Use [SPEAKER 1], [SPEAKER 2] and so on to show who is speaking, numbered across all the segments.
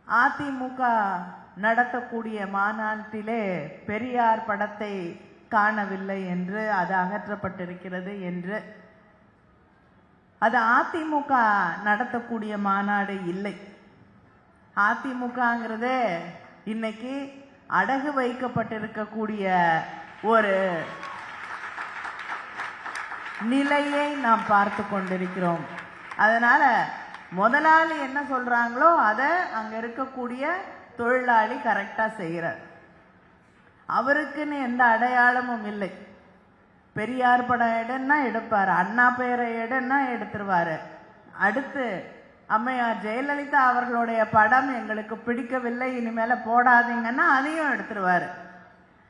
[SPEAKER 1] அதிமுக நடத்தக்கூடிய மாநாட்டிலே பெரியார் படத்தை காணவில்லை என்று அது அகற்றப்பட்டிருக்கிறது என்று. அது அதிமுக நடத்தக்கூடிய மாநாடு இல்லை. அதிமுகங்கிறது இன்னைக்கு அடகு வைக்கப்பட்டிருக்கக்கூடிய ஒரு நிலையை நாம் பார்த்து கொண்டிருக்கிறோம். அதனால முதலாளி என்ன சொல்றாங்களோ அதை அங்க இருக்கக்கூடிய தொழிலாளி கரெக்டா செய்கிறார். அவருக்குன்னு எந்த அடையாளமும் இல்லை. பெரியார் படம் எடுன்னா எடுப்பார், அண்ணா பெயரை எடுன்னா எடுத்துருவாரு. அடுத்து அம்மையார் ஜெயலலிதா அவர்களுடைய படம் எங்களுக்கு பிடிக்கவில்லை, இனிமேல போடாதீங்கன்னா அதையும் எடுத்துருவாரு.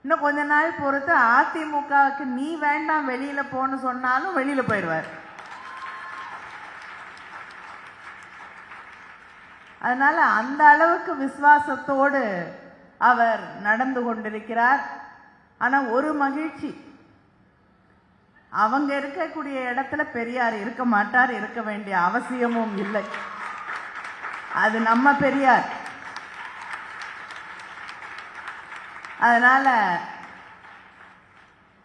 [SPEAKER 1] இன்னும் கொஞ்ச நாள் பொறுத்து அதிமுகவுக்கு நீ வேண்டாம் வெளியில போன்னு சொன்னாலும் வெளியில போயிடுவார். அதனால அந்த அளவுக்கு விசுவாசத்தோடு அவர் நடந்து கொண்டிருக்கிறார். ஆனா ஒரு மகிழ்ச்சி, அவங்க இருக்கக்கூடிய இடத்துல பெரியார் இருக்க மாட்டார், இருக்க வேண்டிய அவசியமும் இல்லை. அது நம்ம பெரியார். அதனால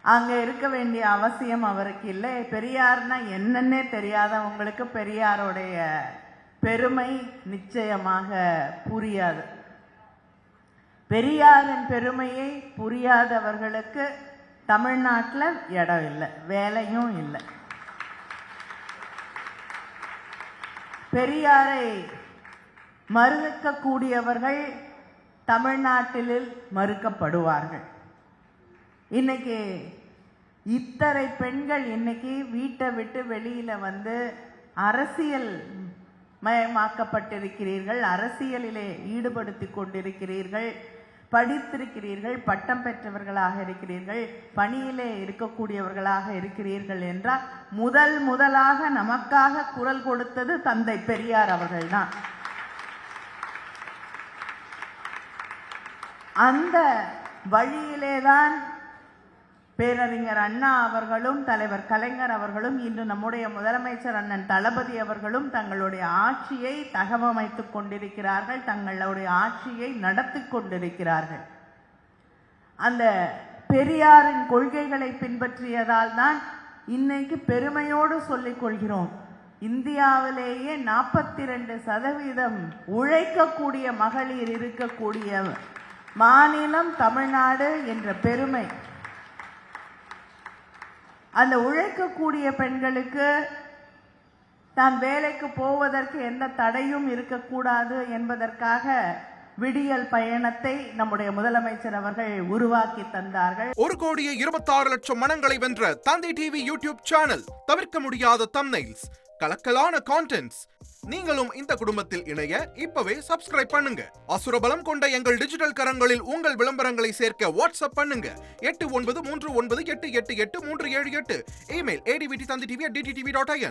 [SPEAKER 1] அங்க இருக்க வேண்டிய அவசியம் அவருக்கு இல்லை. பெரியார்னா என்னன்னே தெரியாதவங்களுக்கு பெரியாருடைய பெருமை நிச்சயமாக புரியாது. பெரியாரின் பெருமையை புரியாதவர்களுக்கு தமிழ்நாட்டில் இடம் இல்லை, வேலையும் இல்லை. பெரியாரை மறுக்கக்கூடியவர்கள் தமிழ்நாட்டில் மறுக்கப்படுவார்கள். இன்னைக்கு இத்தனை பெண்கள் இன்னைக்கு வீட்டை விட்டு வெளியில வந்து அரசியல் மயமாக்கப்பட்டிருக்கிறீர்கள், அரசியலிலே ஈடுபடுத்தி கொண்டிருக்கிறீர்கள், படித்திருக்கிறீர்கள், பட்டம் பெற்றவர்களாக இருக்கிறீர்கள், பணியிலே இருக்கக்கூடியவர்களாக இருக்கிறீர்கள் என்றால் முதலாக நமக்காக குரல் கொடுத்தது தந்தை பெரியார் அவர்கள்தான். அந்த வழியிலேதான் பேரறிஞர் அண்ணா அவர்களும் தலைவர் கலைஞர் அவர்களும் இன்று நம்முடைய முதலமைச்சர் அண்ணன் தளபதி அவர்களும் தங்களுடைய ஆட்சியை தகவமைத்துக் கொண்டிருக்கிறார்கள், தங்களுடைய ஆட்சியை நடத்தி கொண்டிருக்கிறார்கள். அந்த பெரியாரின் கொள்கைகளை பின்பற்றியதால் தான் இன்னைக்கு பெருமையோடு சொல்லிக் கொள்கிறோம், இந்தியாவிலேயே 42% உழைக்கக்கூடிய மகளிர் இருக்கக்கூடிய மாநிலம் தமிழ்நாடு என்ற பெருமை. அந்த உழைக்கக்கூடிய பெண்களுக்கு தான் வேலைக்கு போவதற்கு எந்த தடையும் இருக்கக்கூடாது என்பதற்காக விடியல் பயணத்தை நம்முடைய முதலமைச்சர் அவர்கள் உருவாக்கி தந்தார்கள்.
[SPEAKER 2] 1,26,00,000 மனங்களை வென்ற தந்தை டிவி யூடியூப் சேனல். தவிர்க்க முடியாத தம்ப்நெயில்ஸ், கலக்கலான கான்டென்ட்ஸ். நீங்களும் இந்த குடும்பத்தில் இணைய இப்பவே சப்ஸ்கிரைப் பண்ணுங்க. அசுரபலம் கொண்ட எங்கள் டிஜிட்டல் கரங்களில் உங்கள் விளம்பரங்களை சேர்க்க வாட்ஸ்அப் பண்ணுங்க. 8939888378. Email advttv@dttv.in.